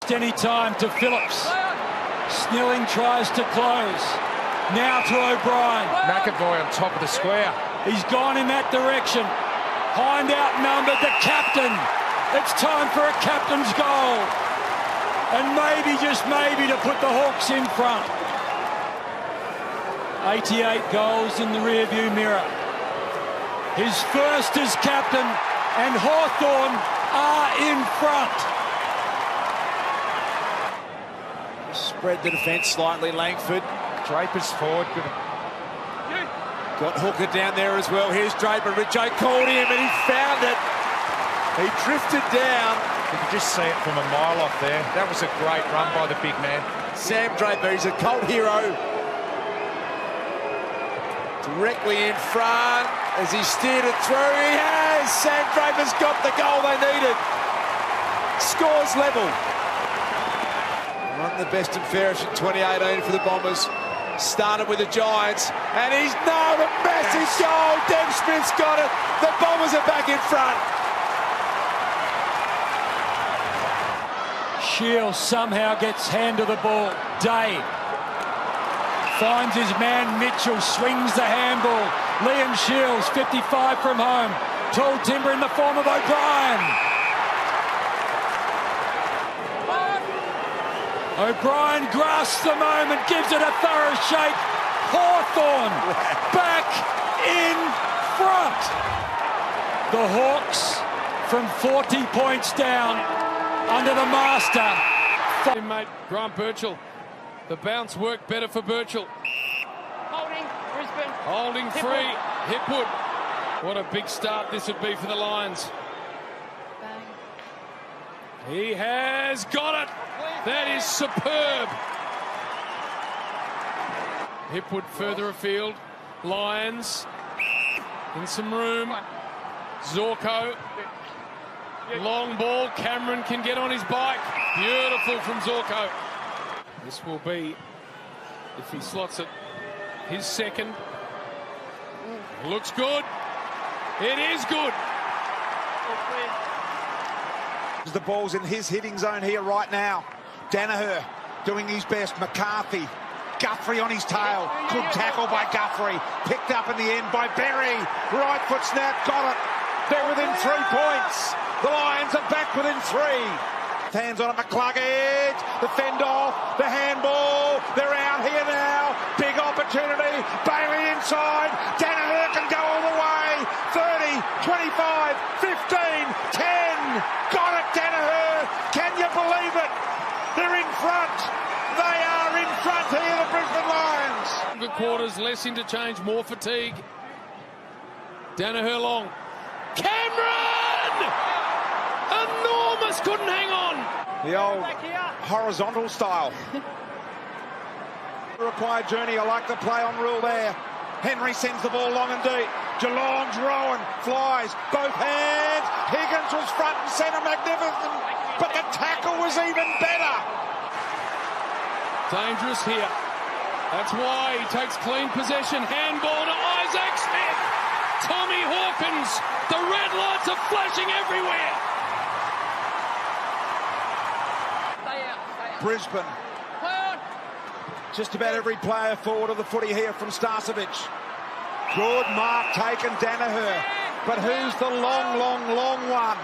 waste any time to Phillips. Snelling tries to close. Now to O'Brien. McAvoy on top of the square. He's gone in that direction. Hind outnumbered the captain. It's time for a captain's goal. And maybe, just maybe, to put the Hawks in front. 88 goals in the rearview mirror. His first as captain, and Hawthorn are in front. Spread the defence slightly, Langford. Draper's forward. Good. Got Hooker down there as well. Here's Draper. Richo called him and he found it. He drifted down. You could just see it from a mile off there. That was a great run by the big man. Sam Draper, he's a cult hero. Directly in front as he steered it through. He has. Sam Draper's got the goal they needed. Scores level. Won the best and fairest in 2018 for the Bombers. Started with the Giants, and he's nailed a massive goal. Dev Smith's got it. The Bombers are back in front. Shields somehow gets hand of the ball. Day finds his man Mitchell, swings the handball. Liam Shields, 55 from home. Tall timber in the form of O'Brien. O'Brien grasps the moment, gives it a thorough shake. Hawthorn back in front. The Hawks from 40 points down under the master. Mate, Grant Birchall. The bounce worked better for Birchall. Holding, Brisbane. Holding free. Hipwood. What a big start this would be for the Lions. Bang. He has got it. That is superb. Hipwood further afield. Lions in some room. Zorko. Long ball. Cameron can get on his bike. Beautiful from Zorko. This will be, if he slots it, his second. Looks good. It is good. The ball's in his hitting zone here right now. Danaher doing his best. McCarthy. Guthrie on his tail. Good tackle by Guthrie. Picked up in the end by Berry. Right foot snap. Got it. They're within 3 points. The Lions are back within 3. Hands on it. McCluggage. The fend off. The handball. They're out here now. Big opportunity. Bailey inside. Danaher can go all the way. 30, 25, 15, 10. Got it, Danaher. Can you believe it? They're in front. They are in front here, the Brisbane Lions. Good quarters, less interchange, more fatigue. Danaher long. Cameron! Enormous, couldn't hang on. The old horizontal style. Required journey, I like the play on rule there. Henry sends the ball long and deep. Geelong's Rowan flies, both hands. Higgins was front and centre, magnificent. But the tackle was even better. Dangerous here. That's why he takes clean possession. Handball to Isaac Smith. Tommy Hawkins. The red lights are flashing everywhere. Brisbane. Just about every player forward of the footy here from Starcevic. Good mark taken, Danaher. But who's the long one?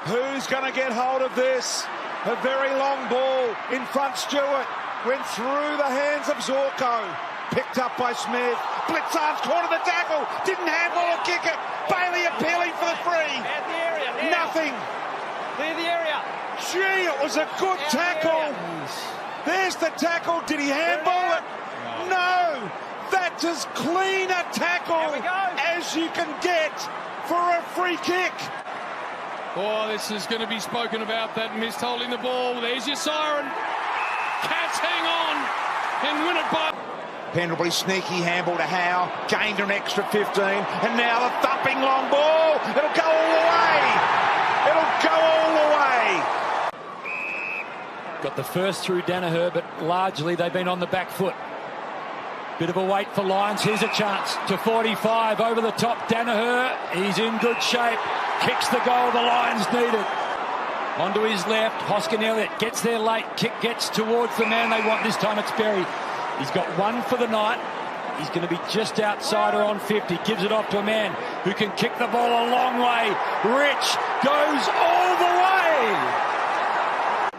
Who's going to get hold of this? A very long ball in front. Stewart went through the hands of Zorko. Picked up by Smith. Blitzards caught in the tackle. Didn't handball or kick it. Bailey appealing for the free. Nothing. Clear the area. Gee, it was a good tackle. There's the tackle. Did he handball it? No. That's as clean a tackle as you can get for a free kick. Oh, this is going to be spoken about, that missed holding the ball. There's your siren. Cats hang on and win it by... Pendlebury sneaky handball to Howe. Gained an extra 15. And now the thumping long ball. It'll go all the way. It'll go all the way. Got the first through Danaher, but largely they've been on the back foot. Bit of a wait for Lions. Here's a chance to 45. Over the top, Danaher. He's in good shape. Kicks the goal the Lions needed. Onto his left, Hoskin Elliott gets there late, kick gets towards the man they want. This time it's Berry. He's got one for the night. He's going to be just outside or on 50. Gives it off to a man who can kick the ball a long way. Rich goes all the way.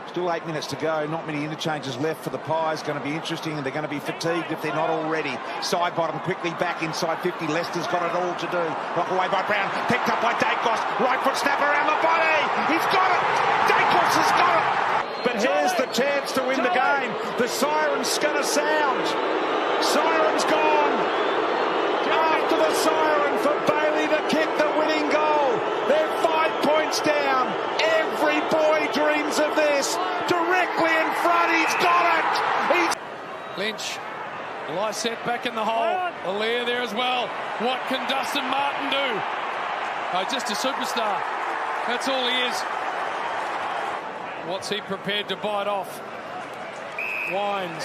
Still 8 minutes to go. Not many interchanges left for the Pies. Going to be interesting, and they're going to be fatigued if they're not already. Side bottom quickly back inside 50. Leicester's got it all to do. Knock away by Brown. Picked up by Daicos. Right foot snap around the body. He's got it. Daicos has got it. But here's the chance to win the game. The siren's going to sound. Siren's gone. After the siren for Bailey to kick the winning goal. They're 5 points down. Every boy dreams of this. Directly in front, he's got it. Lynch. Lysette back in the hole. Aliir there as well. What can Dustin Martin do? Oh, just a superstar. That's all he is. What's he prepared to bite off? Wines.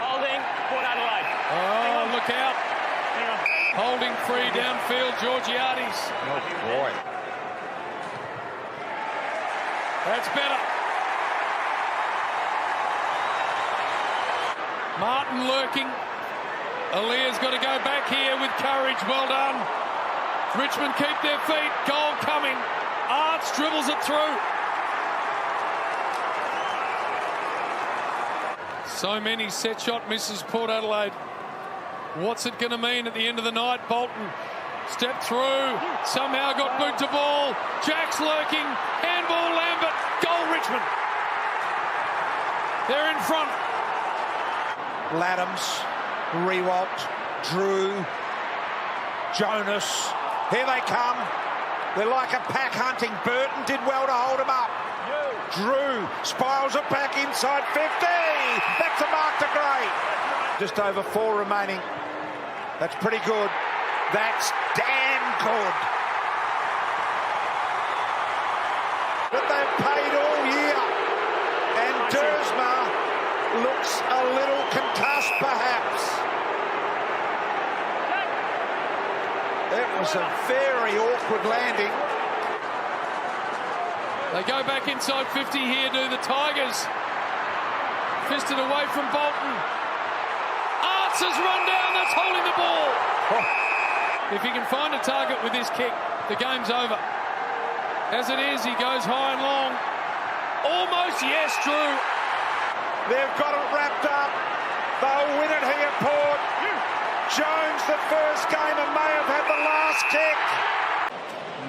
Holding, Port Adelaide. Oh, look out. Holding free downfield, Georgiades. Oh, boy. That's better. Martin lurking. Aliir's got to go back here with courage. Well done. Richmond keep their feet. Goal coming. Arts dribbles it through. So many set shot misses, Port Adelaide. What's it going to mean at the end of the night? Bolton stepped through, somehow got boot to ball. Jack's lurking, handball Lambert, goal Richmond. They're in front. Laddams, Rewalt, Drew, Jonas. Here they come. They're like a pack hunting. Burton did well to hold him up. Drew spirals it back inside 50. That's a mark to Gray. Just over 4 remaining. That's pretty good. That's damn good. But they've paid all year. And Dersma looks a little concussed, perhaps. It was a very awkward landing. They go back inside 50 here, do the Tigers. Fisted away from Bolton. Arts has run down, that's holding the ball. If he can find a target with this kick, the game's over. As it is, he goes high and long. Almost, yes, Drew. They've got it wrapped up. They'll win it here, Port. Jones, the first game, and may have had the last kick.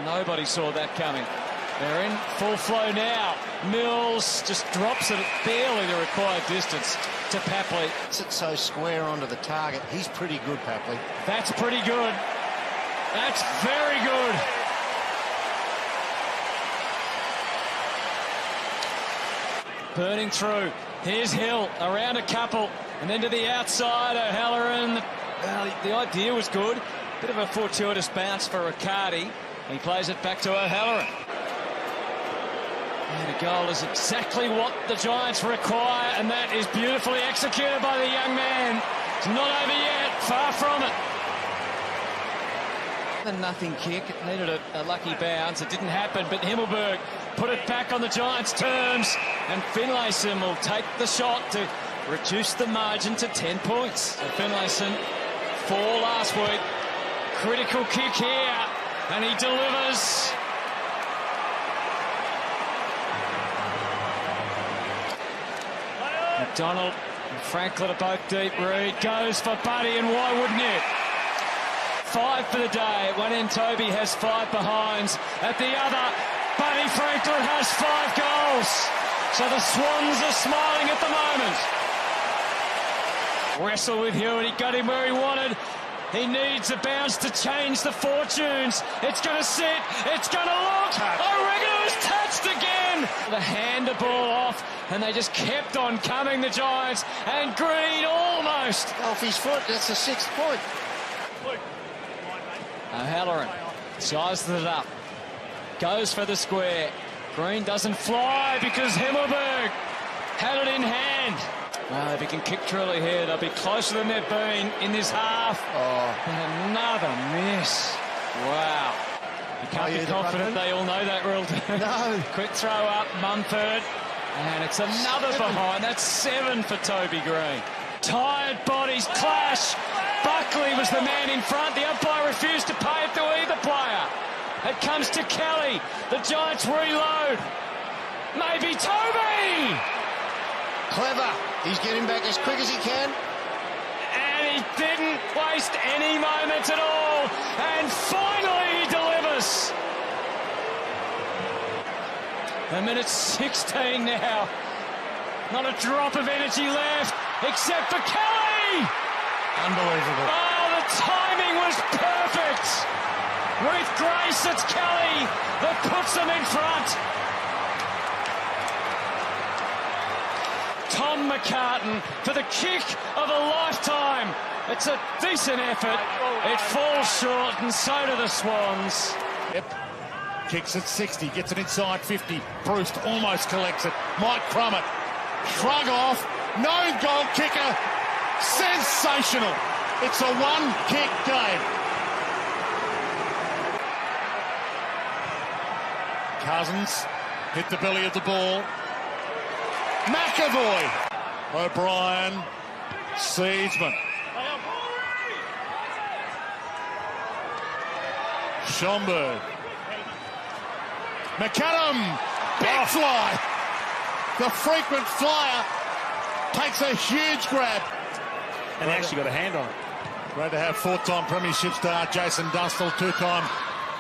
Nobody saw that coming. They're in full flow now. Mills just drops it at barely the required distance to Papley. It's so square onto the target. He's pretty good, Papley. That's pretty good. That's very good. Burning through. Here's Hill around a couple and then to the outside. O'Halloran. The idea was good. Bit of a fortuitous bounce for Riccardi. He plays it back to O'Halloran. And a goal is exactly what the Giants require, and that is beautifully executed by the young man. It's not over yet, far from it. The nothing kick, it needed a lucky bounce. It didn't happen, but Himmelberg put it back on the Giants' terms, and Finlayson will take the shot to reduce the margin to 10 points. So Finlayson, 4 last week, critical kick here, and he delivers. McDonald and Franklin are both deep. Reid goes for Buddy, and why wouldn't it? 5 for the day. At one end, Toby has 5 behinds. At the other, Buddy Franklin has 5 goals. So the Swans are smiling at the moment. Wrestle with Hewitt. He got him where he wanted. He needs a bounce to change the fortunes. It's going to sit. It's going to look. I reckon it was touched again. The hand the ball off, and they just kept on coming, the Giants. And Green almost. Off his foot, that's the 6th point. O'Halloran sizes it up. Goes for the square. Green doesn't fly because Himmelberg had it in hand. Well, if he can kick truly here, they'll be closer than they've been in this half. Oh, and another miss. Wow. He Can't be confident they all know that rule. No. Quick throw up, Mumford. And it's another behind. That's 7 for Toby Green. Tired bodies clash. Buckley was the man in front. The umpire refused to pay it to either player. It comes to Kelly. The Giants reload. Maybe Toby! Clever. He's getting back as quick as he can. And he didn't waste any moments at all. And finally he delivers. A minute 16 now. Not a drop of energy left, except for Kelly! Unbelievable. Oh, the timing was perfect! With grace, it's Kelly that puts them in front. Tom McCartan for the kick of a lifetime. It's a decent effort. It falls short, and so do the Swans. Yep. Kicks at 60, gets it inside 50. Bruce almost collects it. Mike Crummett, shrug off. No goal kicker. Sensational. It's a one-kick game. Cousins hit the belly of the ball. McAvoy. O'Brien. Seedsman. Schomburg. McAdam. Big fly. The frequent flyer takes a huge grab. And actually got a hand on it. Great to have four-time premiership star Jason Dunstall, two-time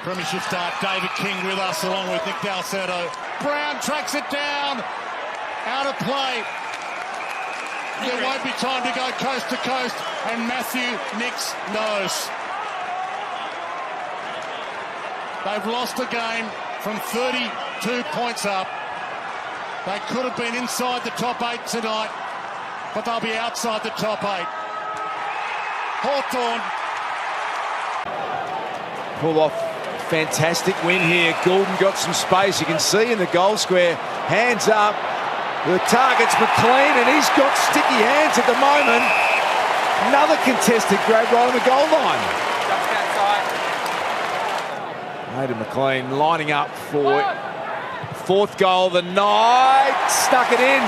premiership star David King with us, along with Nick Dalcetto. Brown tracks it down. Out of play. There won't be time to go coast to coast, and Matthew Nicks knows. They've lost a game from 32 points up. They could have been inside the top 8 tonight, but they'll be outside the top 8. Hawthorn. Pull off fantastic win here. Goulden got some space. You can see in the goal square. Hands up. The target's McLean, and he's got sticky hands at the moment. Another contested grab right on the goal line. Hayden McLean lining up for fourth goal of the night. Stuck it in.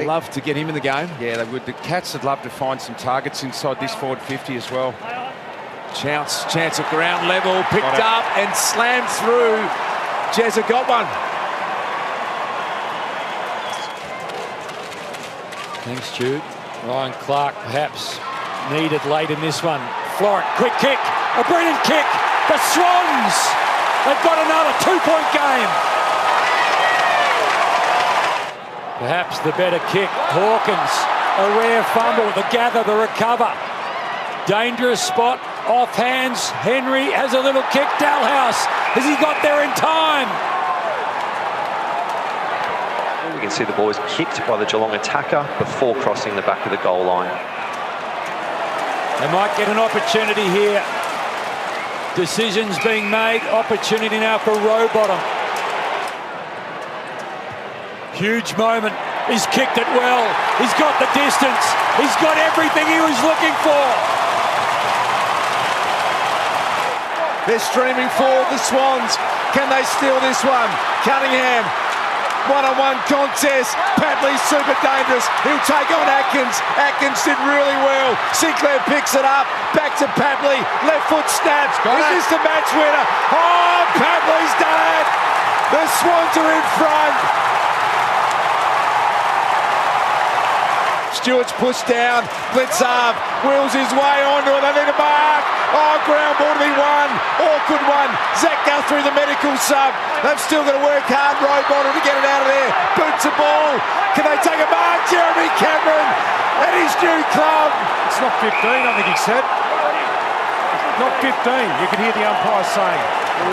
Love to get him in the game. Yeah, they would. The Cats would love to find some targets inside this forward 50 as well. Chance at ground level. Picked up and slammed through. Jezza got one. Thanks, Jude. Ryan Clark perhaps needed late in this one. Florent, quick kick. A brilliant kick. The Swans, they've got another 2-point game. Perhaps the better kick. Hawkins, a rare fumble, the gather, the recover. Dangerous spot, off hands. Henry has a little kick. Dalhouse, has he got there in time? We can see the ball is kicked by the Geelong attacker before crossing the back of the goal line. They might get an opportunity here. Decisions being made. Opportunity now for Rowbottom. Huge moment. He's kicked it well. He's got the distance. He's got everything he was looking for. They're streaming forward, the Swans. Can they steal this one? Cunningham. One-on-one contest. Padley's super dangerous. He'll take on Atkins. Atkins did really well. Sinclair picks it up. Back to Padley. Left foot snaps. Is this the match winner? Oh, Padley's done it. The Swans are in front. Stewart's pushed down. Blitzarve wheels his way onto it. They need a mark. Oh, ground ball to be won. Awkward one. Zach Guthrie, the medical sub. They've still got to work hard. Rowbottom to get it out of there. Boots the ball. Can they take a mark? Jeremy Cameron at his new club. It's not 15, I think he said. Not 15. You can hear the umpire saying.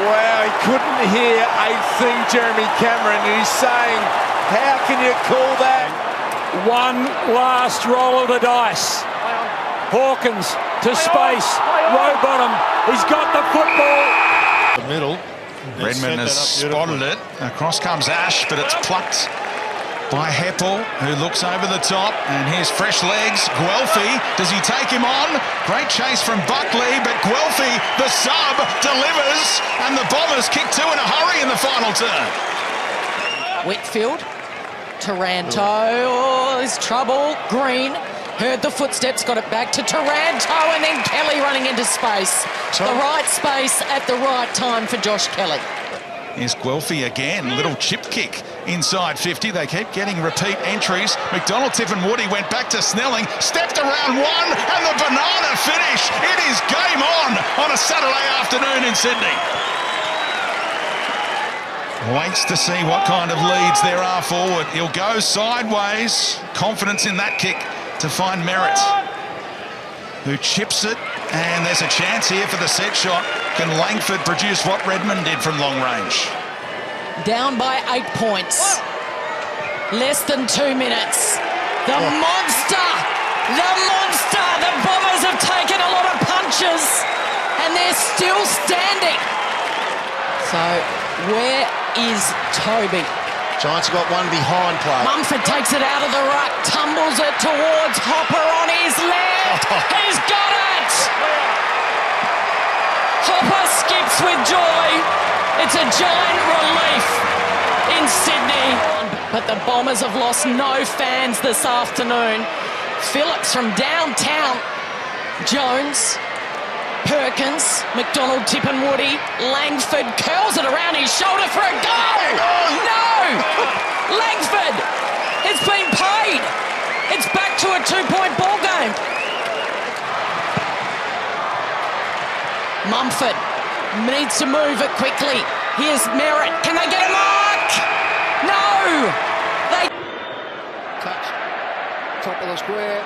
Wow, he couldn't hear a thing, Jeremy Cameron. And he's saying, how can you call that? One last roll of the dice. Hawkins to space. Rowbottom. He's got the football. The middle. Redman has spotted it. Across comes Ash, but it's plucked by Heppel, who looks over the top, and here's fresh legs. Guelphy, does he take him on? Great chase from Buckley, but Guelphy, the sub, delivers, and the Bombers kick two in a hurry in the final turn. Whitfield, Taranto, oh, there's trouble. Green heard the footsteps, got it back to Taranto, and then Kelly running into space. The right space at the right time for Josh Kelly. Here's Guelphy again, little chip kick inside 50. They keep getting repeat entries. McDonald, Tiff and Woody went back to Snelling, stepped around one, and the banana finish. It is game on a Saturday afternoon in Sydney. Waits to see what kind of leads there are forward. He'll go sideways. Confidence in that kick to find Merritt, who chips it, and there's a chance here for the set shot. Can Langford produce what Redmond did from long range? Down by 8 points. Less than 2 minutes. The monster! The monster! The Bombers have taken a lot of punches, and they're still standing. So, where is Toby? Giants got one behind play. Mumford takes it out of the ruck, tumbles it towards Hopper on his left. He's got it! Hopper skips with joy. It's a giant relief in Sydney. But the Bombers have lost no fans this afternoon. Phillips from downtown. Jones, Perkins, McDonald, Tip and Woody. Langford curls it around his shoulder for a goal. No! Langford! It's been paid. It's back to a 2-point ball game. Mumford needs to move it quickly. Here's Merritt. Can they get a mark? No! They touch. Top of the square.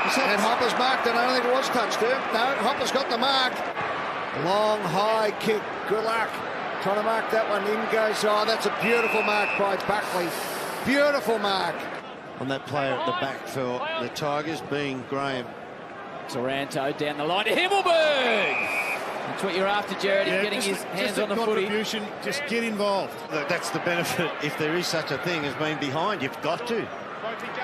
And Hopper's marked, and I don't think it was touched there. No, Hopper's got the mark. Long, high kick. Good luck. Trying to mark that one. In goes, oh, that's a beautiful mark by Buckley. Beautiful mark. On that player at the back for the Tigers, being Graham. Taranto down the line to Himmelberg. That's what you're after, Jared, getting his hands on the footy. Just get involved. That's the benefit, if there is such a thing as being behind. You've got to.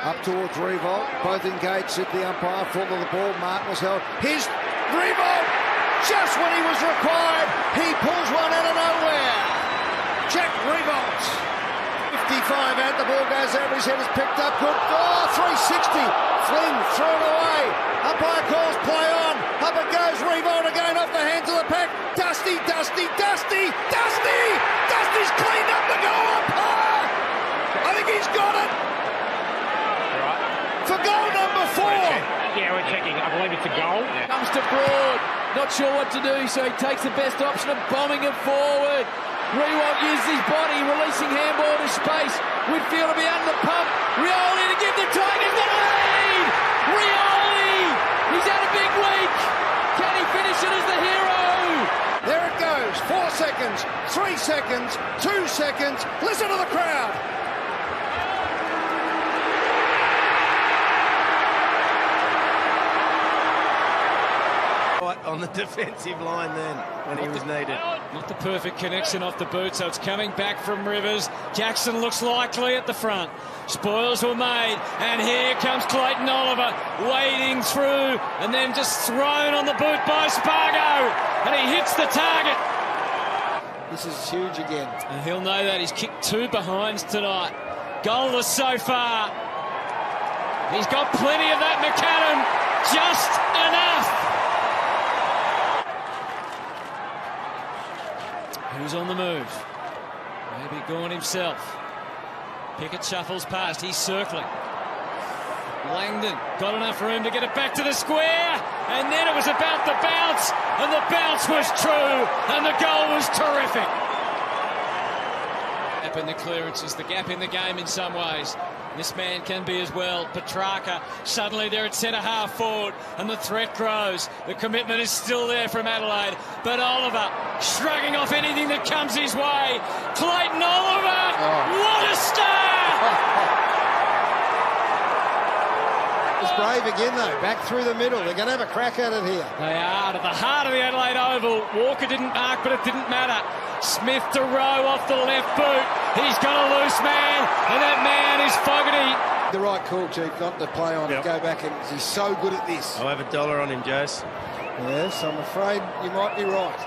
Up towards Revolt. Both engaged at the umpire. Full of the ball. Martin was held. Here's Revolt. Just when he was required, he pulls one out of nowhere. Jack Revolt. 55 out. The ball goes over his head. Is picked up. Good. Oh, 360. Flynn thrown away. Umpire calls play on. Up it goes. Revolt again off the hands of the pack. Dusty. Dusty's cleaned up the goal. Umpire. I think he's got it. For goal number 4. Yeah, we're checking. I believe it's a goal. Comes to Broad. Not sure what to do, so he takes the best option of bombing it forward. Rewalt uses his body, releasing handball to space. Whitfield will be under the pump. Rioli to give the Tigers the lead! Rioli! He's had a big week. Can he finish it as the hero? There it goes. 4 seconds, 3 seconds, 2 seconds. Listen to the crowd. On the defensive line then, when he was needed. Not the perfect connection off the boot, so it's coming back from Rivers. Jackson looks likely at the front. Spoils were made, and here comes Clayton Oliver, wading through, and then just thrown on the boot by Spargo, and he hits the target. This is huge again. And he'll know that. He's kicked 2 behinds tonight. Goalless so far. He's got plenty of that, McAdam. Just enough. Who's on the move? Maybe Gawn himself. Pickett shuffles past. He's circling. Langdon got enough room to get it back to the square. And then it was about the bounce. And the bounce was true. And the goal was terrific. Gap in the clearances. The gap in the game in some ways. This man can be as well. Petrarca suddenly there at centre-half forward, and the threat grows. The commitment is still there from Adelaide, but Oliver shrugging off anything that comes his way. Clayton Oliver, what a start! It's brave again though, back through the middle. They're going to have a crack at it here. They are to the heart of the Adelaide Oval. Walker didn't mark, but it didn't matter. Smith to Rowe off the left boot. He's got a loose man, and that man is Fogarty. The right call, Chief, not to play on and go back, and he's so good at this. I'll have $1 on him, Jase. Yes, I'm afraid you might be right.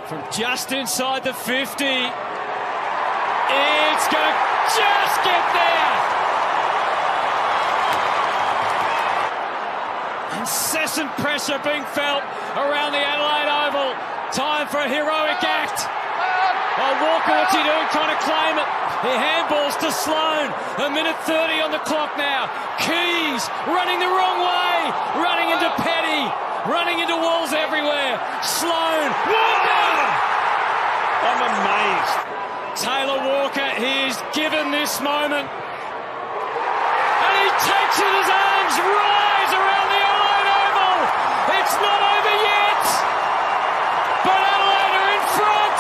From just inside the 50. It's going to just get there. Incessant pressure being felt around the Adelaide Oval. Time for a heroic act. Oh, Walker, what's he doing? Trying to claim it. He handballs to Sloane. 1:30 on the clock now. Keys running the wrong way. Running into Petty. Running into walls everywhere. Sloane. Walker! I'm amazed. Taylor Walker, he's given this moment. And he takes it, his arms rise around the Adelaide Oval. It's not over yet. But Adelaide are in front.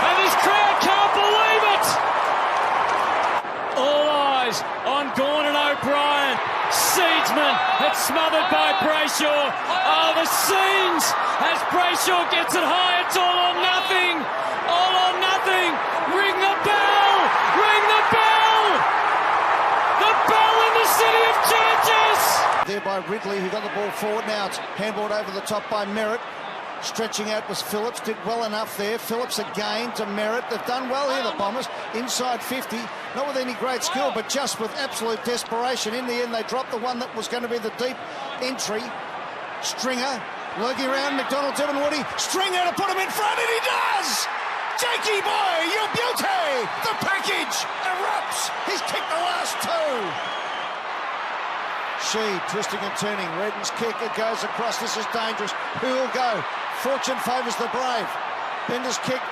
And this crowd can't believe it. All eyes on Gordon O'Brien. Seedsman, it's smothered by Brayshaw. Oh, the scenes as Brayshaw gets it high. It's all or nothing. All or nothing. Ring the bell. Ring the bell. The bell in the city of churches. There by Ridley, who got the ball forward. Now it's handballed over the top by Merritt. Stretching out was Phillips, did well enough there. Phillips again to Merritt. They've done well here, the Bombers. Inside 50, not with any great skill, but just with absolute desperation. In the end, they dropped the one that was going to be the deep entry. Stringer, lurking around, McDonald, Devon Woody. Stringer to put him in front, and he does! Jakey boy, you beauty! The package erupts! He's kicked the last two. Sheed twisting and turning. Redden's kick, it goes across. This is dangerous. Who will go? Fortune favours the brave. Bender's kick.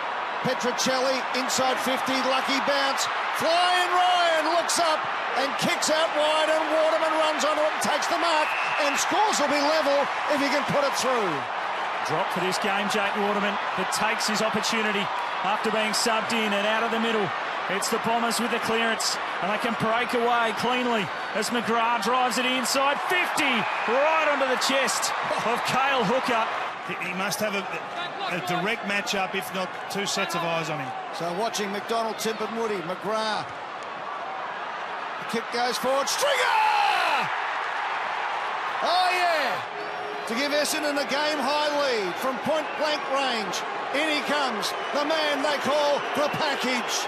Petrocelli inside 50. Lucky bounce. Flying Ryan looks up and kicks out wide, and Waterman runs onto it and takes the mark. And scores will be level if he can put it through. Drop for this game, Jake Waterman, that takes his opportunity after being subbed in and out of the middle. It's the Bombers with the clearance, and they can break away cleanly as McGrath drives it inside 50, right onto the chest of Cale Hooker. He must have a direct match-up, if not two sets of eyes on him. So watching McDonald, Timpen, Woody, McGrath. The kick goes forward. Stringer! Oh, yeah! To give Essendon a game-high lead from point-blank range. In he comes, the man they call the package.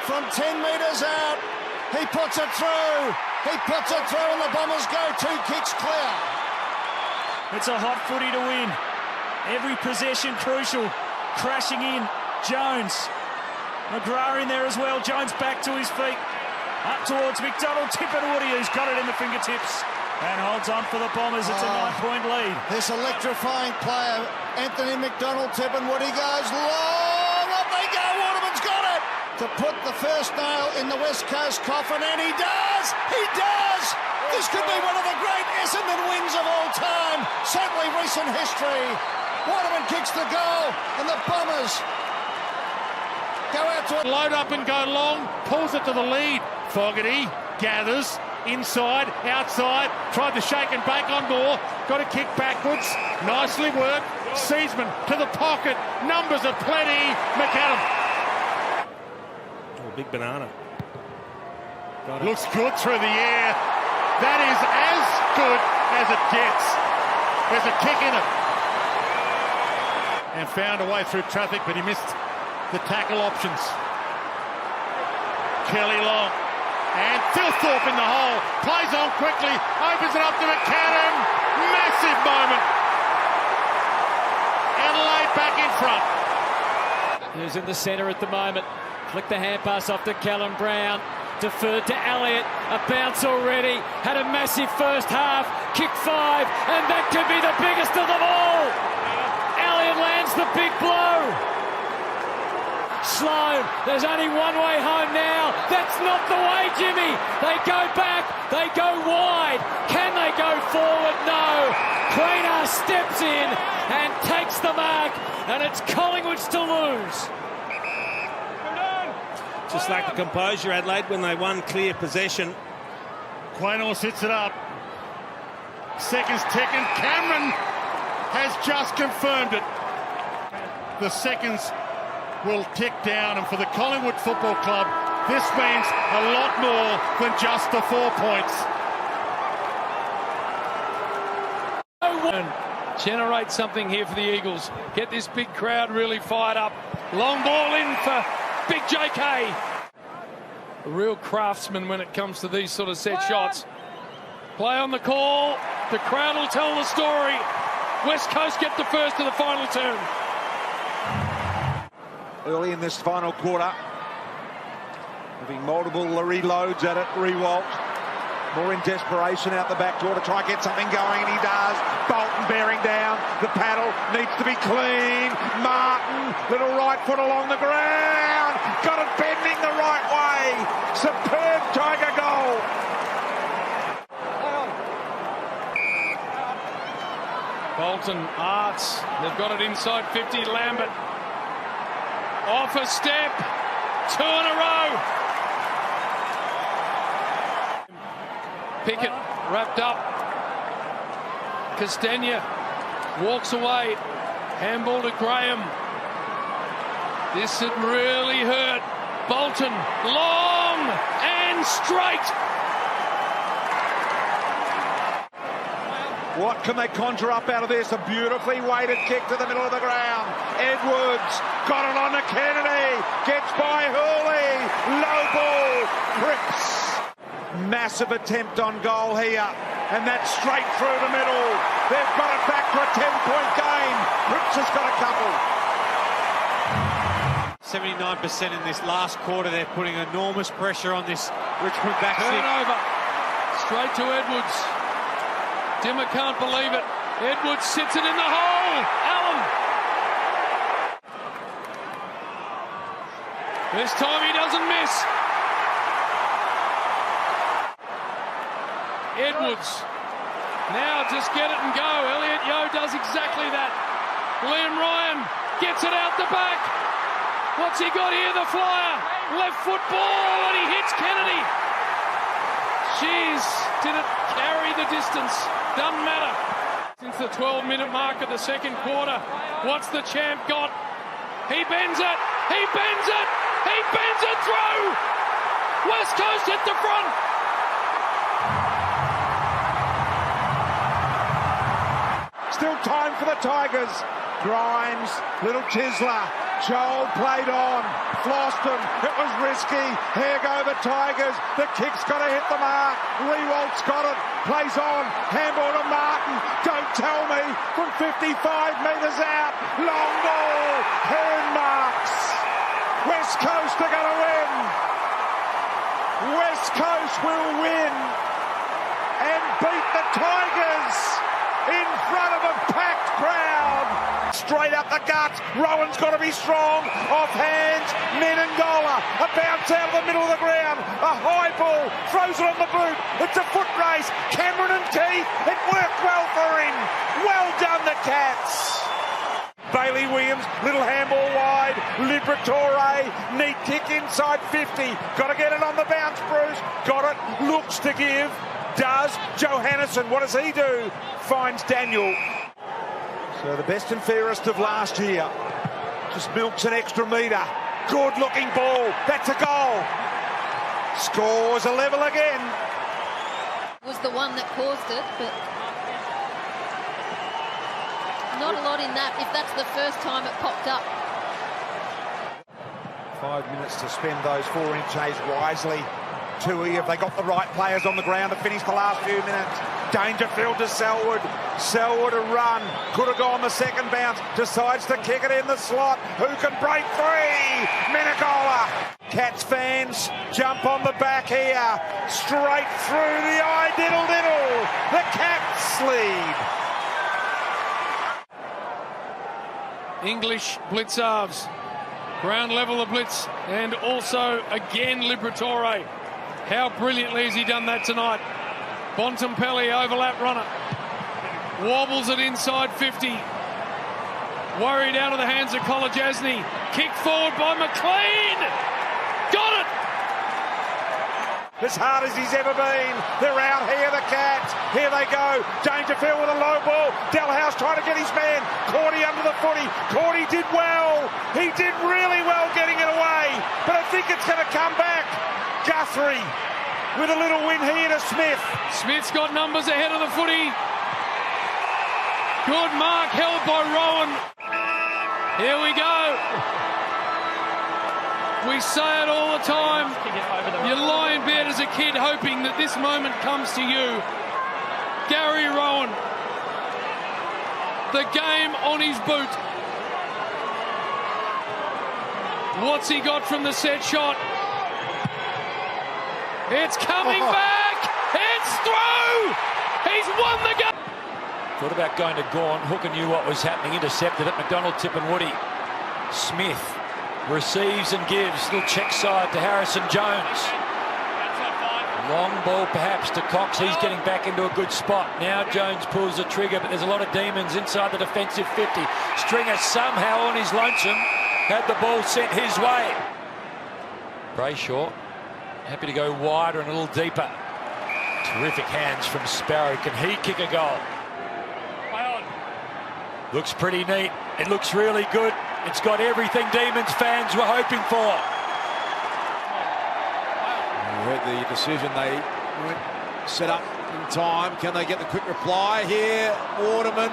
From 10 metres out, he puts it through. He puts it through, and the Bombers go 2 kicks clear. It's a hot footy to win. Every possession crucial. Crashing in, Jones. McGrath in there as well. Jones back to his feet. Up towards McDonald. Tipperwoody, who's got it in the fingertips. And holds on for the Bombers. It's a 9-point lead. This electrifying player, Anthony McDonald, Tipperwoody goes long. Up they go. Waterman's got it. To put the first nail in the West Coast coffin, and he does! He does! This could be one of the great Essendon wins of all time, certainly recent history. Waterman kicks the goal, and the Bombers go out to it. Load up and go long, pulls it to the lead. Fogarty gathers, inside, outside, tried to shake and bake on Moore, got a kick backwards, nicely worked. Seedsman to the pocket, numbers are plenty. McAdam. Big banana. Looks good through the air. That is as good as it gets. There's a kick in it. And found a way through traffic, but he missed the tackle options. Kelly Long. And Thilthorpe in the hole. Plays on quickly. Opens it up to McAdam. Massive moment. Adelaide back in front. Who's in the centre at the moment. Flick the hand pass off to Callum Brown. Deferred to Elliott. A bounce already. Had a massive first half. Kick 5. And that could be the biggest of them all. Elliott lands the big blow. Sloane. There's only one way home now. That's not the way, Jimmy. They go back. They go wide. Can they go forward? No. Quaynar steps in and takes the mark. And it's Collingwood's to lose. Just like the composure, Adelaide, when they won clear possession. Quaynar sits it up. Seconds ticking. Cameron has just confirmed it. The seconds will tick down, and for the Collingwood Football Club, this means a lot more than just the 4 points. Generate something here for the Eagles. Get this big crowd really fired up. Long ball in for Big JK. A real craftsman when it comes to these sort of set shots. Play on the call. The crowd will tell the story. West Coast get the first of the final turn. Early in this final quarter, having multiple reloads at it, Riewoldt. More in desperation out the back door to try and get something going, and he does. Bolton bearing down. The paddle needs to be clean. Martin, little right foot along the ground. Got it bending the right way. Superb Tiger goal. Bolton, Arts, they've got it inside 50. Lambert off a step, 2 in a row. Pickett wrapped up. Castagna walks away. Handball to Graham. This had really hurt. Bolton, long and straight. What can they conjure up out of this? A beautifully weighted kick to the middle of the ground. Edwards got it on to Kennedy. Gets by Hurley. Low ball. Cripps. Massive attempt on goal here. And that's straight through the middle. They've got it back to a 10-point game. Cripps has got a couple. 79% in this last quarter. They're putting enormous pressure on this Richmond back six. Turnover. Straight to Edwards. Dimmer can't believe it. Edwards sits it in the hole. Allen. This time he doesn't miss. Edwards. Now just get it and go. Elliot Yeo does exactly that. Liam Ryan gets it out the back. What's he got here? The flyer. Left foot ball, and he hits Kennedy. Jeez, did it carry the distance? Doesn't matter. Since the 12-minute mark of the second quarter, what's the champ got? He bends it. He bends it. He bends it through. West Coast hit the front. Still time for the Tigers. Grimes, little Chisler. Joel played on. Floston, it was risky. Here go the Tigers. The kick's got to hit the mark. Riewoldt's got it. Plays on. Handball to Martin. Don't tell me. From 55 metres out. Long ball. Hearn marks. West Coast are going to win. West Coast will win and beat the Tigers in front of a packed crowd. Straight up the guts. Rowan's got to be strong. Off hands. Menengola. A bounce out of the middle of the ground. A high ball. Throws it on the boot. It's a foot race. Cameron and Keith. It worked well for him. Well done, the Cats. Bailey Williams, little handball wide. Liberatore, neat kick inside 50. Got to get it on the bounce, Bruce. Got it. Looks to give. Does. Johannesson, what does he do? Finds Daniel. So the best and fairest of last year. Just milks an extra metre. Good looking ball. That's a goal. Scores a level again. Was the one that caused it, but not a lot in that, if that's the first time it popped up. 5 minutes to spend those 4 inches wisely. Tui, have they got the right players on the ground to finish the last few minutes? Dangerfield to Selwood. Selwood a run. Could have gone the second bounce. Decides to kick it in the slot. Who can break free? Menengola. Cats fans jump on the back here. Straight through the eye. Diddle diddle. The Cats lead. English blitz halves. Ground level of blitz. And also again Liberatore. How brilliantly has he done that tonight? Bontempelli, overlap runner. Wobbles it inside 50. Worried out of the hands of Kolodjasny. Kick forward by McLean. Got it! as hard as he's ever been. They're out here, the Cats. Here they go. Dangerfield with a low ball. Delhouse trying to get his man. Cordy under the footy. Cordy did well. He did really well getting it away. But I think it's going to come back. Guthrie with a little win here to Smith. Smith's got numbers ahead of the footy. Good mark held by Rowan. Here we go. We say it all the time. You lie in bed as a kid hoping that this moment comes to you. Gary Rowan. The game on his boot. What's he got from the set shot? It's coming back. It's through. He's won the game. Thought about going to Gawn. Hooker knew what was happening. Intercepted it. McDonald, Tip and Woody. Smith receives and gives. Little check side to Harrison Jones. Long ball perhaps to Cox. He's getting back into a good spot. Now Jones pulls the trigger, but there's a lot of demons inside the defensive 50. Stringer somehow on his lonesome had the ball sent his way. Brayshaw happy to go wider and a little deeper. Terrific hands from Sparrow. Can he kick a goal? Looks pretty neat. It looks really good. It's got everything Demons fans were hoping for. You heard the decision. They went set up in time. Can they get the quick reply here? Waterman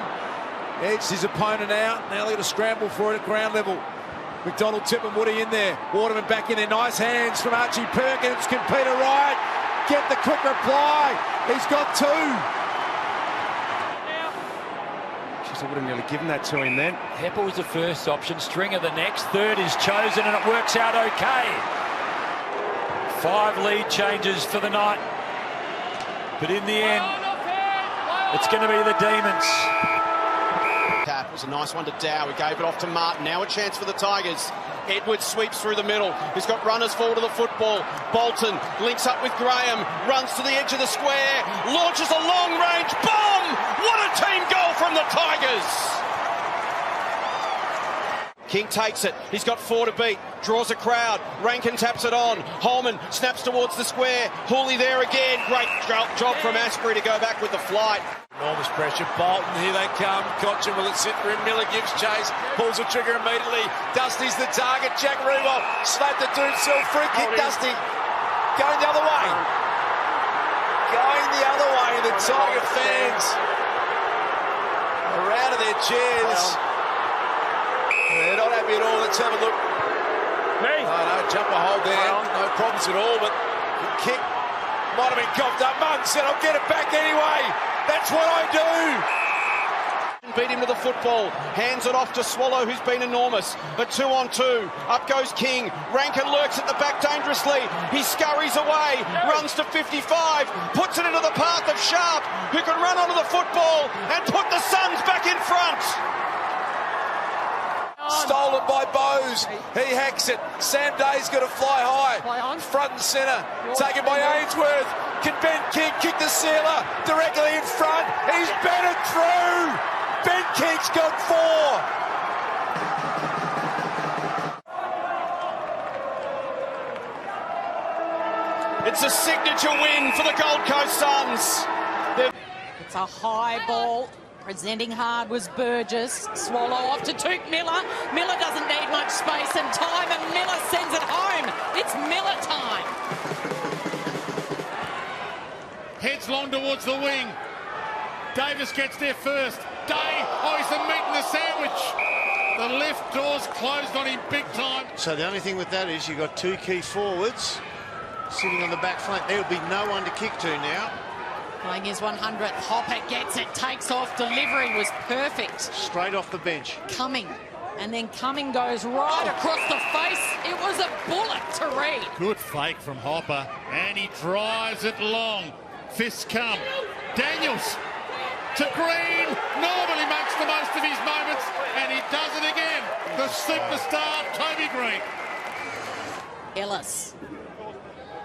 edged his opponent out. Now they're going to scramble for it at ground level. McDonald, Tip and Woody in there. Waterman back in there. Nice hands from Archie Perkins. Can Peter Wright get the quick reply? He's got two. I would have nearly given that to him then. Hepper was the first option. Stringer the next. Third is chosen and it works out okay. 5 lead changes for the night. But in the end, it's going to be the Demons. That was a nice one to Dow. He gave it off to Martin. Now a chance for the Tigers. Edwards sweeps through the middle. He's got runners forward to the football. Bolton links up with Graham. Runs to the edge of the square. Launches a long-range bomb. What a team goal from the Tigers. King takes it. He's got 4 to beat. Draws a crowd. Rankin taps it on. Holman snaps towards the square. Hooley there again. Great job from Asprey to go back with the flight. Enormous pressure. Bolton, here they come. Cotchin will it sit for him. Miller gives chase. Pulls the trigger immediately. Dusty's the target. Jack Rewalt slapped the dude. Still free kick. Dusty going the other way. Going the other way. The Tiger fans are out of their chairs. They're not happy at all. Let's have a look. No, jumper hold there. No problems at all, but the kick might have been coughed up. Munn said, I'll get it back anyway. That's what I do. Beat him to the football. Hands it off to Swallow, who's been enormous. A 2-on-2. Up goes King. Rankin lurks at the back dangerously. He scurries away. Runs to 55. Puts it into the path of Sharp, who can run onto the football and put the Suns back in front. Stolen by Bowes. He hacks it. Sam Day's got to fly high. Front and centre. Taken by Ainsworth. Can Ben King kick the sealer directly in front? He's batted through. Ben King's got 4. It's a signature win for the Gold Coast Suns. It's a high ball. Presenting hard was Burgess. Swallow off to Touk Miller. Miller doesn't need much space and time, and Miller sends it home. It's Miller time. Heads long towards the wing. Davis gets there first. Day, he's the meat in the sandwich. The left door's closed on him big time. So the only thing with that is you've got 2 key forwards sitting on the back flank. There'll be no one to kick to now. Playing his 100th. Hopper gets it, takes off. Delivery was perfect. Straight off the bench. Cumming. And then Cumming goes right across the face. It was a bullet to Reid. Good fake from Hopper. And he drives it long. Fists come. Daniels to Green. Normally makes the most of his moments. And he does it again. The superstar, Toby Green. Ellis.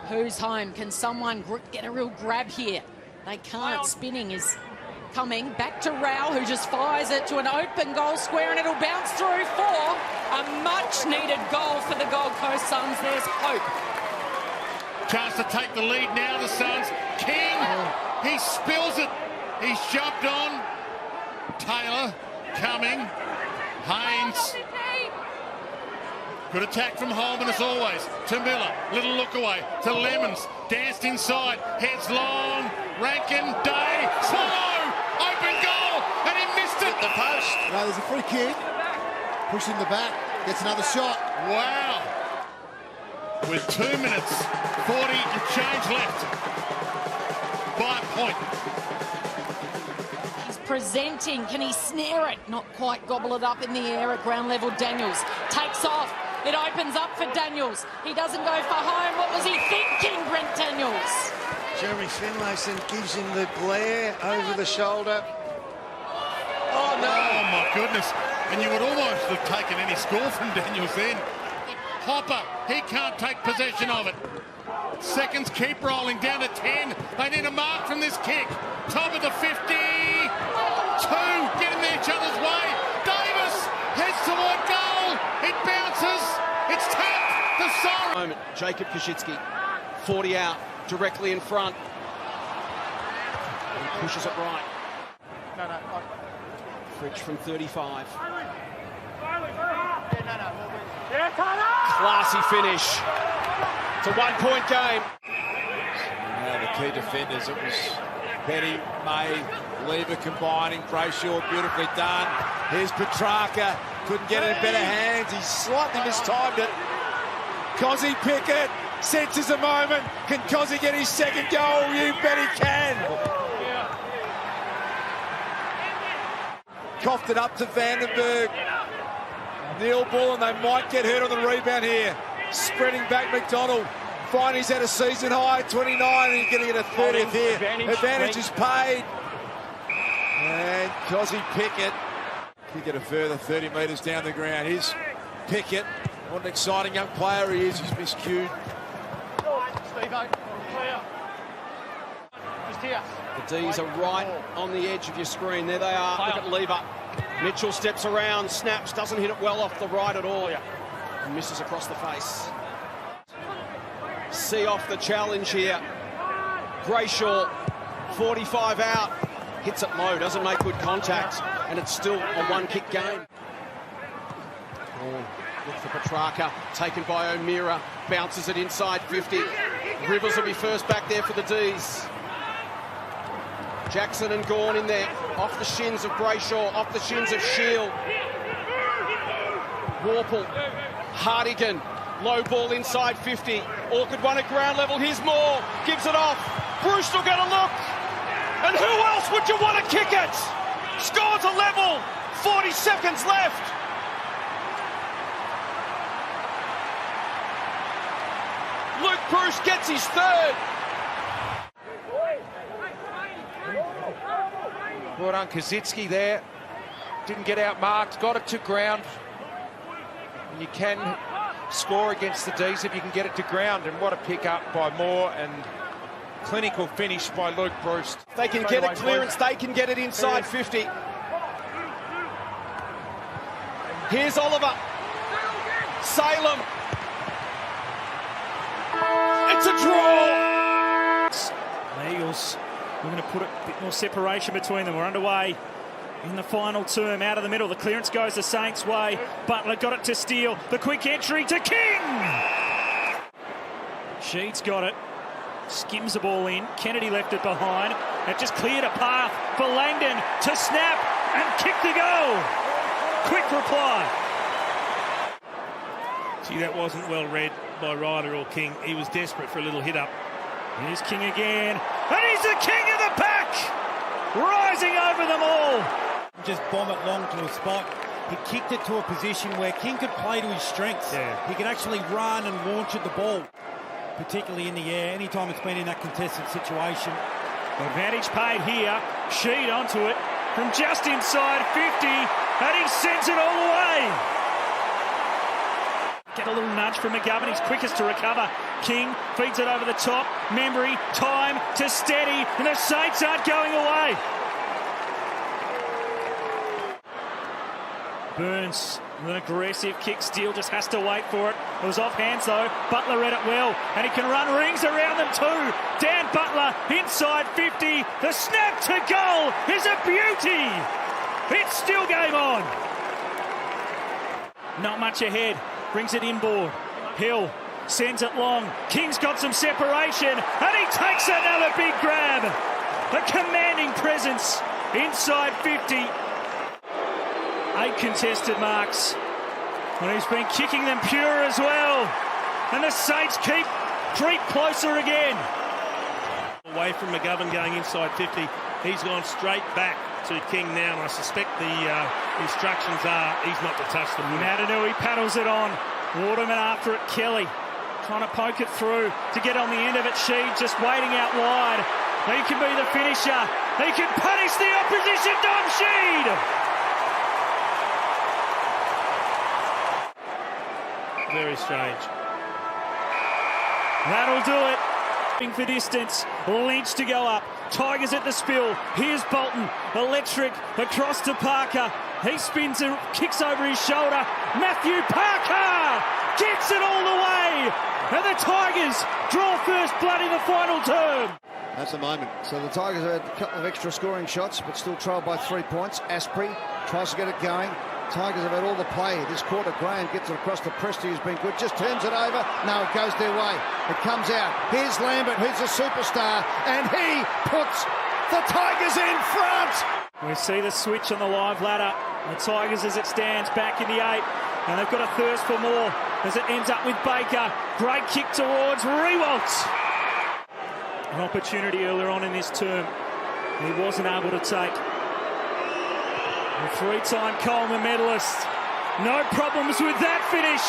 Who's home? Can someone get a real grab here? They can't. Spinning is coming. Back to Rao, who just fires it to an open goal square, and it'll bounce through for a much-needed goal for the Gold Coast Suns. There's hope Chance to take the lead now, the Suns. King, he spills it. He's jumped on. Taylor coming. Haynes. Good attack from Holman as always. To Miller. Little look away. To Lemons. Danced inside. Heads long. Rankin. Day. Solo. Open goal. And he missed it. The post. No, there's a free kick. Pushing the back. Gets another shot. Wow. With 2 minutes, 40 and change left. By a point. He's presenting. Can he snare it? Not quite. Gobble it up in the air at ground level. Daniels takes off. It opens up for Daniels. He doesn't go for home. What was he thinking, Brent Daniels? Jeremy Finlayson gives him the glare over the shoulder. Oh, no. Oh, my goodness. And you would almost have taken any score from Daniels then. Hopper, he can't take possession of it. Seconds keep rolling down to 10. They need a mark from this kick. Top of the 50. 2 getting each other's way. Davis heads toward goal. It bounces. It's tapped. The siren. Moment. Jacob Koschitzki, 40 out, directly in front. And pushes it right. Fridge from 35. Classy finish. It's a 1 point game. Now the key defenders, it was Petty, May, Lever combining. Brayshaw beautifully done. Here's Petrarca. Couldn't get it in better hands. He slightly mistimed it. Cozzy Pickett senses a moment. Can Cozzy get his second goal? You bet he can. Coughed it up to Vandenberg. Neil Bull, and they might get hurt on the rebound here. Spreading back McDonald. Fine, he's at a season high, 29, and he's going to get a 30th here. Advantage is paid. And Cozzy Pickett can get a further 30 metres down the ground. Here's Pickett. What an exciting young player he is. He's miscued. The D's are right on the edge of your screen. There they are. Look at Lever. Mitchell steps around, snaps, doesn't hit it well off the right at all. And misses across the face. See off the challenge here. Brayshaw, 45 out. Hits it low, doesn't make good contact. And it's still a one-kick game. Look for Petrarca, taken by O'Meara. Bounces it inside 50. Rivers will be first back there for the D's. Jackson and Gawn in there, off the shins of Brayshaw, off the shins of Shield. Warple, Hartigan, low ball inside 50. Awkward one at ground level, here's Moore, gives it off. Bruce will get a look. And who else would you want to kick it? Scores a level, 40 seconds left. Luke Bruce gets his third. Well done, Koschitzki there. Didn't get outmarked, got it to ground. And you can score against the D's if you can get it to ground. And what a pick up by Moore and clinical finish by Luke Bruce. If they can get a clearance, they can get it inside 50. Here's Oliver. Salem. It's a draw. The Eagles, we're going to put a bit more separation between them. We're underway in the final term, out of the middle. The clearance goes the Saints' way. Butler got it to Steele. The quick entry to King. Sheeds got it. Skims the ball in. Kennedy left it behind. It just cleared a path for Langdon to snap and kick the goal. Quick reply. See, that wasn't well read by Ryder or King. He was desperate for a little hit up. Here's King again. And he's the king of the pack. Rising over them all. Just bomb it long to a spot. He kicked it to a position where King could play to his strengths. He could actually run and launch at the ball, particularly in the air, anytime it's been in that contested situation. Advantage paid here. Sheed onto it from just inside 50, and he sends it all the way. Get a little nudge from McGovern. He's quickest to recover. King feeds it over the top. Membry, time to steady, and the Saints aren't going away. Burns An aggressive kick. Steele just has to wait for it. It was off hands though. Butler read it well, and he can run rings around them too. Dan Butler inside 50. The snap to goal is a beauty. It's still game on. Not much ahead. Brings it inboard. Hill sends it long. King's got some separation, and he takes another big grab. A commanding presence inside 50. 8 contested marks. And he's been kicking them pure as well. And the Saints creep closer again. Away from McGovern going inside 50. He's gone straight back to King now, and I suspect the instructions are he's not to touch them. Natanui paddles it on. Waterman after it. Kelly trying to poke it through to get on the end of it. Sheed just waiting out wide. He can be the finisher. He can punish the opposition. Dom Sheed. Very strange. That'll do it. For distance. Lynch to go up. Tigers at the spill. Here's Bolton. Electric across to Parker. He spins and kicks over his shoulder. Matthew Parker gets it all the way. And the Tigers draw first blood in the final term. That's the moment. So the Tigers had a couple of extra scoring shots, but still trailed by 3 points. Asprey tries to get it going. Tigers have had all the play this quarter. Graham gets it across to Presti, who's been good. Just turns it over. No, it goes their way. It comes out. Here's Lambert, who's a superstar, and he puts the Tigers in front. We see the switch on the live ladder. The Tigers, as it stands, back in the 8, and they've got a thirst for more as it ends up with Baker. Great kick towards Rewalt. An opportunity earlier on in this term he wasn't able to take. A 3-time Coleman medalist. No problems with that finish.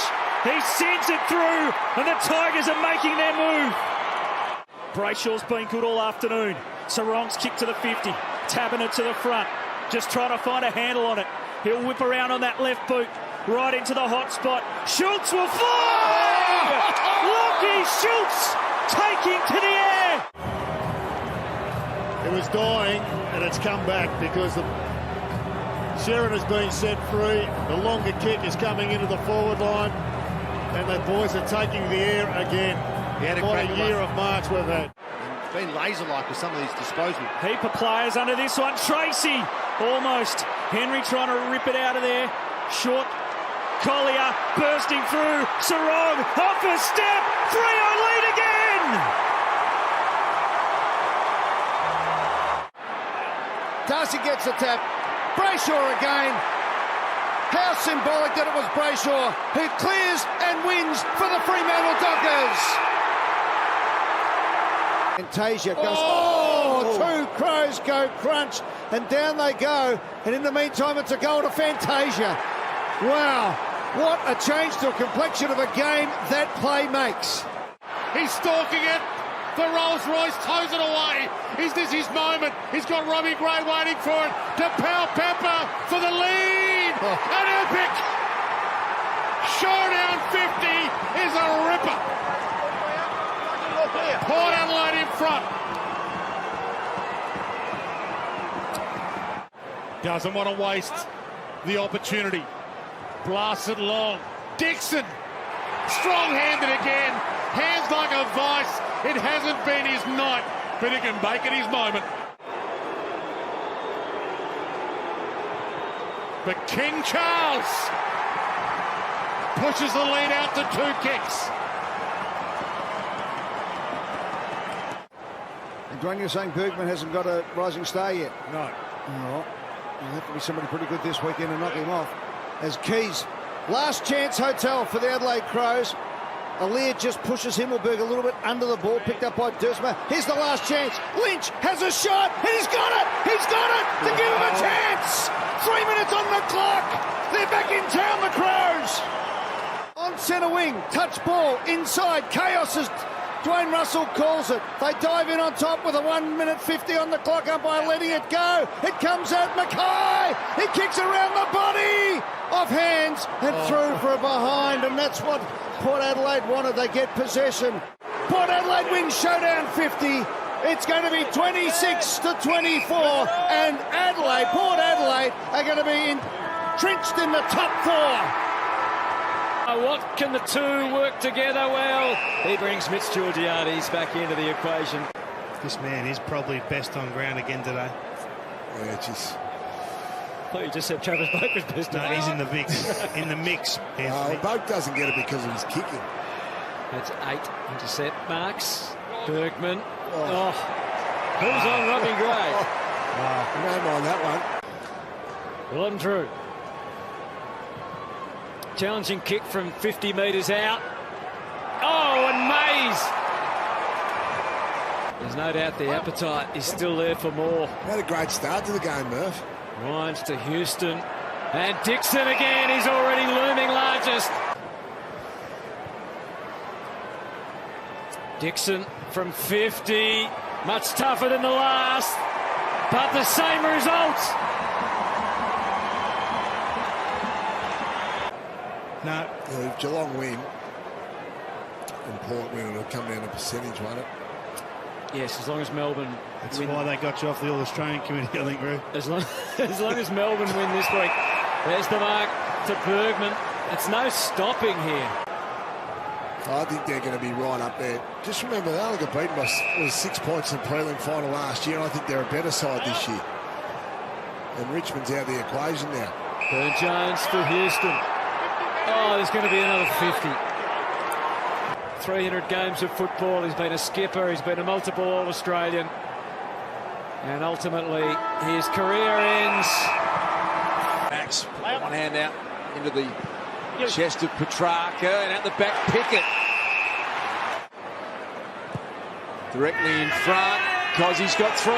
He sends it through, and the Tigers are making their move. Brayshaw's been good all afternoon. Sarong's kick to the 50. Tabbing it to the front. Just trying to find a handle on it. He'll whip around on that left boot. Right into the hot spot. Schultz will fly! Lockie Schultz taking to the air. It was dying, and it's come back because the Sheron has been set free. The longer kick is coming into the forward line, and the boys are taking the air again. What a year of marks we've had. It's been laser-like with some of these disposals. Heap of players under this one. Tracy, almost. Henry trying to rip it out of there. Short. Collier bursting through. Sarong off a step. Freo lead again. Darcy gets the tap. Brayshaw again. How symbolic that it was Brayshaw who clears and wins for the Fremantle Dockers. Fantasia goes, two Crows go crunch, and down they go. And in the meantime, it's a goal to Fantasia. Wow, what a change to a complexion of a game that play makes. He's stalking it. The Rolls-Royce toes it away. Is this his moment? He's got Robbie Gray waiting for it. To Powell-Pepper for the lead. An epic showdown 50 is a ripper. Port Adelaide in front. Doesn't want to waste the opportunity. Blasts it long. Dixon, strong-handed again. Hands like a vice. It hasn't been his night, but he can make it his moment. But King Charles pushes the lead out to 2 kicks. And Dwayne, you're saying Bergman hasn't got a rising star yet? No. Well, there'll have to be somebody pretty good this weekend to knock him off. As Keys, last chance hotel for the Adelaide Crows. Aliir just pushes Himmelberg a little bit under the ball, picked up by Dursma. Here's the last chance. Lynch has a shot, and he's got it! He's got it to give him a chance! 3 minutes on the clock. They're back in town, the Crows. On centre wing, touch ball, inside, chaos as Dwayne Russell calls it. They dive in on top with a 1 minute 50 on the clock, umpire letting it go. It comes out Mackay. He kicks around the body. Off hands and through for a behind, and that's what Port Adelaide wanted. They get possession. Port Adelaide wins showdown 50. It's going to be 26-24, and Port Adelaide are going to be in entrenched in the top four. What can the two work together? Well, he brings Mitch Georgiades back into the equation. This man is probably best on ground again today. Yeah, just. I thought you just said Travis Boak was best. No, he's in the mix. In the mix. Boak doesn't get it because of his kicking. That's 8 intercept marks. Bergman. Oh. Who's on Robbie Gray? No mind that one. Well and true. Challenging kick from 50 metres out. Oh, and Mays. There's no doubt the appetite is still there for more. Had a great start to the game, Murph. Wines to Houston. And Dixon again. He's already looming largest. Dixon from 50. Much tougher than the last. But the same results. No. If Geelong win, and Port win, it'll come down to percentage, won't it? Yes, as long as Melbourne That's win. why they got you off the All-Australian Committee, I think, Roo. As long as Melbourne win this week. There's the mark to Bergman. It's no stopping here. I think they're going to be right up there. Just remember, they only got beaten by 6 points in the prelim final last year, and I think they're a better side this year. And Richmond's out of the equation now. Burne-Jones for Houston. Oh, there's going to be another 50. 300 games of football. He's been a skipper. He's been a multiple All-Australian. And ultimately, his career ends. Max, one hand out into the chest of Petrarca, and at the back, Pickett. Directly in front, Cozzie's got 3.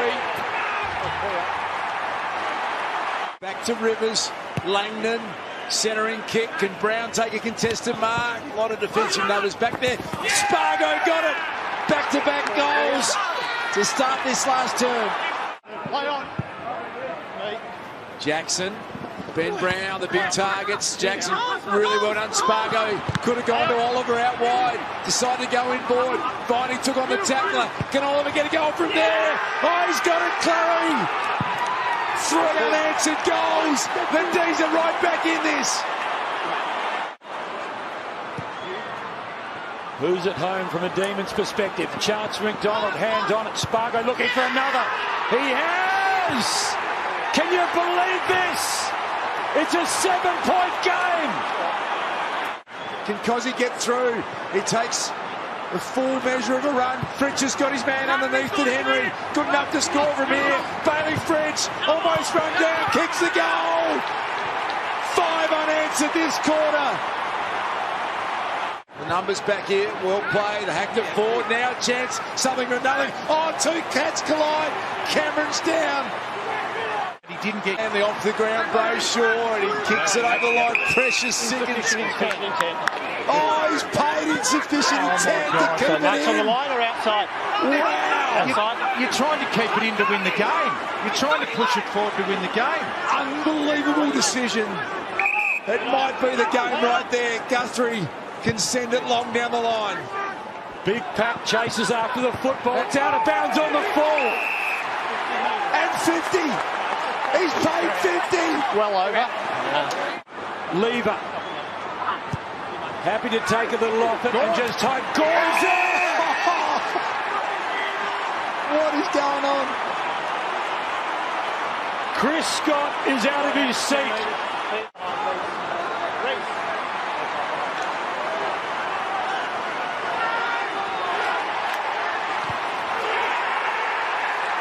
Back to Rivers, Langdon. Centering kick. Can Brown take a contested mark? A lot of defensive numbers back there. Spargo got it. Back-to-back goals to start this last term. Play on. Jackson, Ben Brown, the big targets. Jackson really well done. Spargo could have gone to Oliver out wide. Decided to go inboard. Viney took on the tackler. Can Oliver get a goal from there? Oh, he's got it, Clary. 3 unanswered goals. The D's are right back in this. Who's at home from a Demons perspective? Chance McDonald, hand on it. Spargo looking for another. He has! Can you believe this? It's a 7-point game. Can Cozzy get through? He takes the full measure of a run. Fritsch has got his man underneath it. Henry good enough to score from here. Bailey Fritsch almost run down, kicks the goal. 5 unanswered this quarter. The numbers back here, well played. Hacked it forward, now a chance, something or nothing. Oh, 2 cats collide. Cameron's down. He didn't get and the off the ground Brayshaw, and he kicks it over the line. Precious seconds. Oh, he's paid insufficient intent to keep it in. On the line or outside? Wow. You're trying to keep it in to win the game. You're trying to push it forward to win the game. Unbelievable decision. It might be the game right there. Guthrie can send it long down the line. Big Pat chases after the football. It's out of bounds on the full. And 50. He's paid 50. Well over. Lever. Happy to take a little off it and just type Gores there. What is going on? Chris Scott is out of his seat.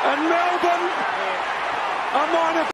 And Melbourne, a minor